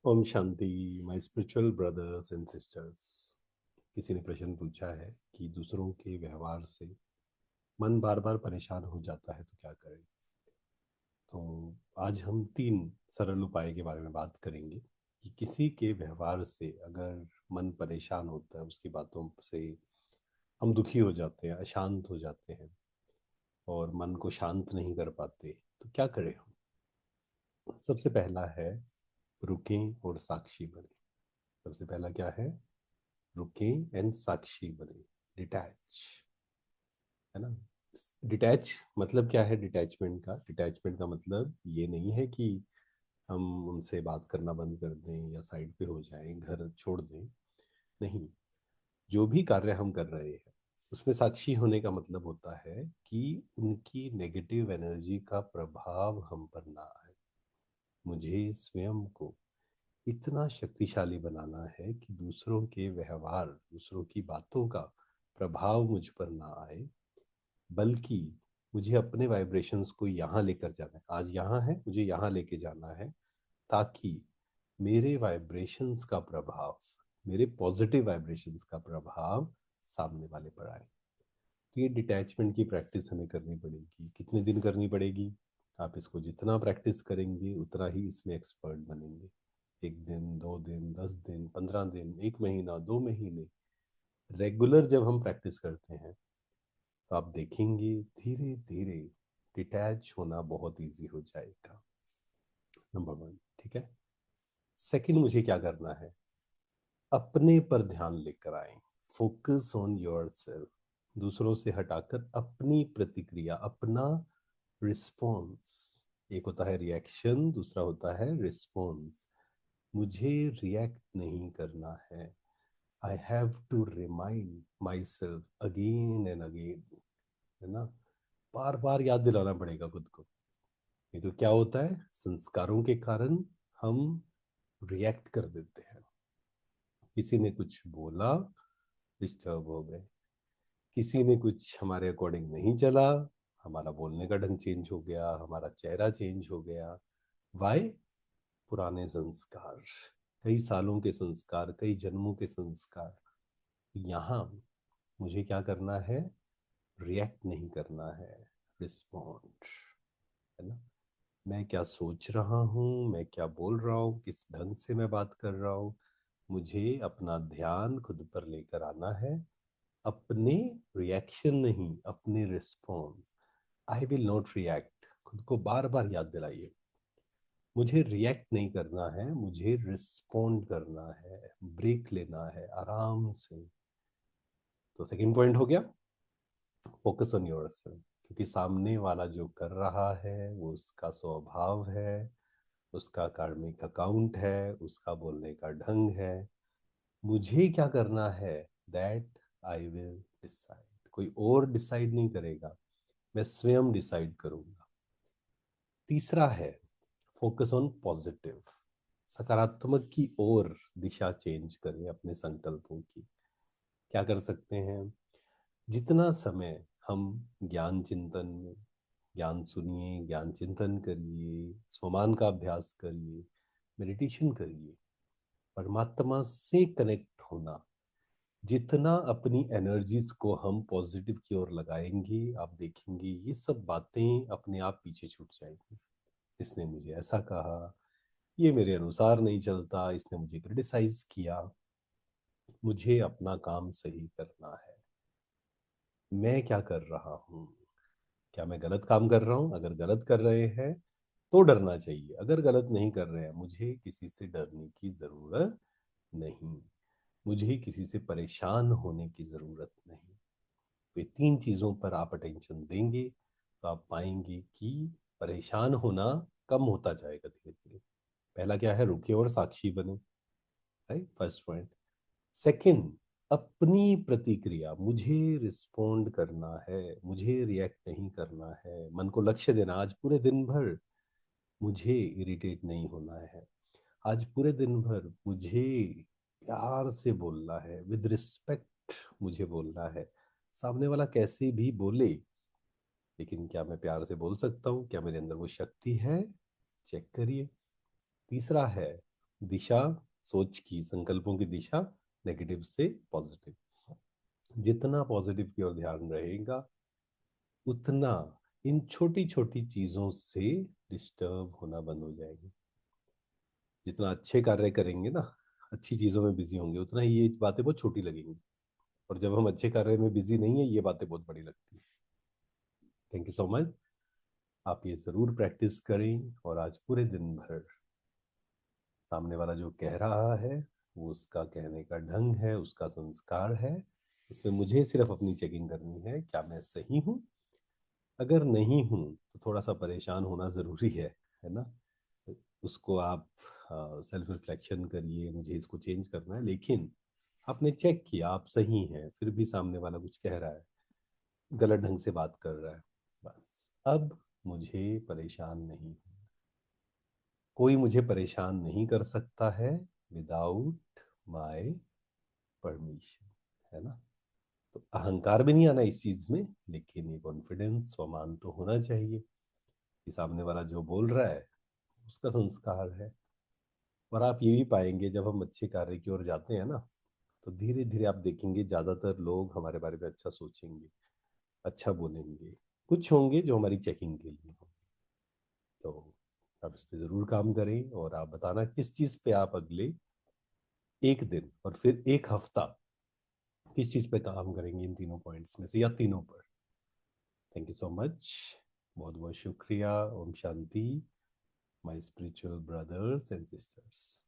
Om Shanti. My spiritual brothers and sisters. किसी ने प्रश्न पूछा है कि दूसरों के व्यवहार से मन बार बार परेशान हो जाता है तो क्या करें। तो आज हम 3 सरल उपाय के बारे में बात करेंगे कि किसी के व्यवहार से अगर मन परेशान होता है, उसकी बातों से हम दुखी हो जाते हैं, अशांत हो जाते हैं और मन को शांत नहीं कर पाते, तो क्या करें हम। सबसे पहला है, रुकें और साक्षी बने। सबसे पहला क्या है? रुकें एंड साक्षी बने। डिटैच, है ना। डिटैच मतलब क्या है? डिटैचमेंट का मतलब ये नहीं है कि हम उनसे बात करना बंद कर दें या साइड पे हो जाएं, घर छोड़ दें। नहीं, जो भी कार्य हम कर रहे हैं उसमें साक्षी होने का मतलब होता है कि उनकी नेगेटिव एनर्जी का प्रभाव हम पर ना आए। मुझे स्वयं को इतना शक्तिशाली बनाना है कि दूसरों के व्यवहार, दूसरों की बातों का प्रभाव मुझ पर ना आए, बल्कि मुझे अपने वाइब्रेशंस को यहाँ लेकर जाना है। आज यहाँ है, मुझे यहाँ लेके जाना है, ताकि मेरे वाइब्रेशंस का प्रभाव, मेरे पॉजिटिव वाइब्रेशंस का प्रभाव सामने वाले पर आए। तो ये डिटैचमेंट की प्रैक्टिस हमें करनी पड़ेगी। कितने दिन करनी पड़ेगी? आप इसको जितना प्रैक्टिस करेंगे उतना ही इसमें एक्सपर्ट बनेंगे। 1 दिन, 2 दिन, 10 दिन, 15 दिन, 1 महीना, 2 महीने, रेगुलर जब हम प्रैक्टिस करते हैं तो आप देखेंगे धीरे धीरे डिटैच होना बहुत इजी हो जाएगा। नंबर 1, ठीक है। सेकंड, मुझे क्या करना है? अपने पर ध्यान लेकर आए। Focus on your self. दूसरों से हटाकर अपनी प्रतिक्रिया, अपना रिस्पॉन्स। एक होता है रिएक्शन, दूसरा होता है रिस्पॉन्स। मुझे रिएक्ट नहीं करना है। I have to remind my self again and again, है ना। बार बार याद दिलाना पड़ेगा खुद को। नहीं तो क्या होता है, संस्कारों के कारण हम रिएक्ट कर देते हैं। किसी ने कुछ बोला, डिस्टर्ब हो गए। किसी ने कुछ हमारे अकॉर्डिंग नहीं चला, हमारा बोलने का ढंग चेंज हो गया, हमारा चेहरा चेंज हो गया। वाई? पुराने संस्कार, कई सालों के संस्कार, कई जन्मों के संस्कार। यहाँ मुझे क्या करना है? रिएक्ट नहीं करना है, रिस्पॉन्ड, है ना। मैं क्या सोच रहा हूँ, मैं क्या बोल रहा हूँ, किस ढंग से मैं बात कर रहा हूँ, मुझे अपना ध्यान खुद पर लेकर आना है। अपने रिएक्शन नहीं, अपने response. I will not react, खुद को बार बार याद दिलाइए। मुझे रिएक्ट नहीं करना है, मुझे रिस्पॉन्ड करना है, ब्रेक लेना है आराम से। तो सेकंड पॉइंट हो गया, फोकस ऑन योरसेल्फ। क्योंकि सामने वाला जो कर रहा है वो उसका स्वभाव है, उसका कार्मिक अकाउंट है, उसका बोलने का ढंग है। मुझे क्या करना है? That I will decide. कोई और डिसाइड नहीं करेगा, मैं स्वयं डिसाइड करूंगा। तीसरा है, फोकस ऑन पॉजिटिव। सकारात्मक की ओर दिशा चेंज करें अपने संकल्पों की। क्या कर सकते हैं? जितना समय हम ज्ञान चिंतन में, ज्ञान सुनिए, ज्ञान चिंतन करिए, स्वमान का अभ्यास करिए, मेडिटेशन करिए, परमात्मा से कनेक्ट होना, जितना अपनी एनर्जीज को हम पॉजिटिव की ओर लगाएंगे, आप देखेंगे ये सब बातें अपने आप पीछे छूट जाएंगी। इसने मुझे ऐसा कहा, ये मेरे अनुसार नहीं चलता, इसने मुझे क्रिटिसाइज किया। मुझे अपना काम सही करना है। मैं क्या कर रहा हूँ? क्या मैं गलत काम कर रहा हूँ? अगर गलत कर रहे हैं तो डरना चाहिए, अगर गलत नहीं कर रहे हैं मुझे किसी से डरने की जरूरत नहीं, मुझे किसी से परेशान होने की जरूरत नहीं। तो ये 3 चीजों पर आप अटेंशन देंगे तो आप पाएंगे कि परेशान होना कम होता जाएगा धीरे धीरे। पहला क्या है? रुके और साक्षी बने, राइट, फर्स्ट पॉइंट। सेकंड, अपनी प्रतिक्रिया, मुझे रिस्पोंड करना है, मुझे रिएक्ट नहीं करना है। मन को लक्ष्य देना, आज पूरे दिन भर मुझे इरिटेट नहीं होना है, आज पूरे दिन भर मुझे प्यार से बोलना है, विद रिस्पेक्ट मुझे बोलना है। सामने वाला कैसे भी बोले, लेकिन क्या मैं प्यार से बोल सकता हूँ? क्या मेरे अंदर वो शक्ति है? चेक करिए। तीसरा है, दिशा, सोच की, संकल्पों की दिशा नेगेटिव से पॉजिटिव। जितना पॉजिटिव की ओर ध्यान रहेगा, उतना इन छोटी छोटी चीजों से डिस्टर्ब होना बंद हो जाएगी। जितना अच्छे कार्य करेंगे ना, अच्छी चीजों में बिजी होंगे, उतना ही ये बातें बहुत छोटी लगेंगी। और जब हम अच्छे कार्य में बिजी नहीं है, ये बातें बहुत बड़ी लगती है। Thank you so much. आप ये जरूर प्रैक्टिस करें, और आज पूरे दिन भर सामने वाला जो कह रहा है, वो उसका कहने का ढंग है, उसका संस्कार है। इसमें मुझे सिर्फ अपनी चेकिंग करनी है, क्या मैं सही हूँ। अगर नहीं हूँ तो थोड़ा सा परेशान होना ज़रूरी है ना। उसको आप सेल्फ रिफ्लेक्शन करिए, मुझे इसको चेंज करना है, लेकिन आपने चेक किया आप सही हैं, फिर भी सामने वाला कुछ कह रहा है, गलत ढंग से बात कर रहा है, बस अब मुझे परेशान नहीं हूँ। कोई मुझे परेशान नहीं कर सकता है विदाउट माय परमिशन, है ना। तो अहंकार भी नहीं आना इस चीज में, लेकिन ये कॉन्फिडेंस, स्वमान तो होना चाहिए कि सामने वाला जो बोल रहा है उसका संस्कार है। और आप ये भी पाएंगे, जब हम अच्छे कार्य की ओर जाते हैं ना, तो धीरे धीरे आप देखेंगे ज्यादातर लोग हमारे बारे में अच्छा सोचेंगे, अच्छा बोलेंगे। कुछ होंगे जो हमारी चेकिंग के लिए होंगे। तो आप इस पे जरूर काम करें, और आप बताना किस चीज पे आप अगले एक दिन और फिर एक हफ्ता किस चीज पे काम करेंगे, इन तीनों पॉइंट्स में से या तीनों पर। Thank you so much. बहुत बहुत शुक्रिया। ओम शांति, my spiritual brothers and sisters.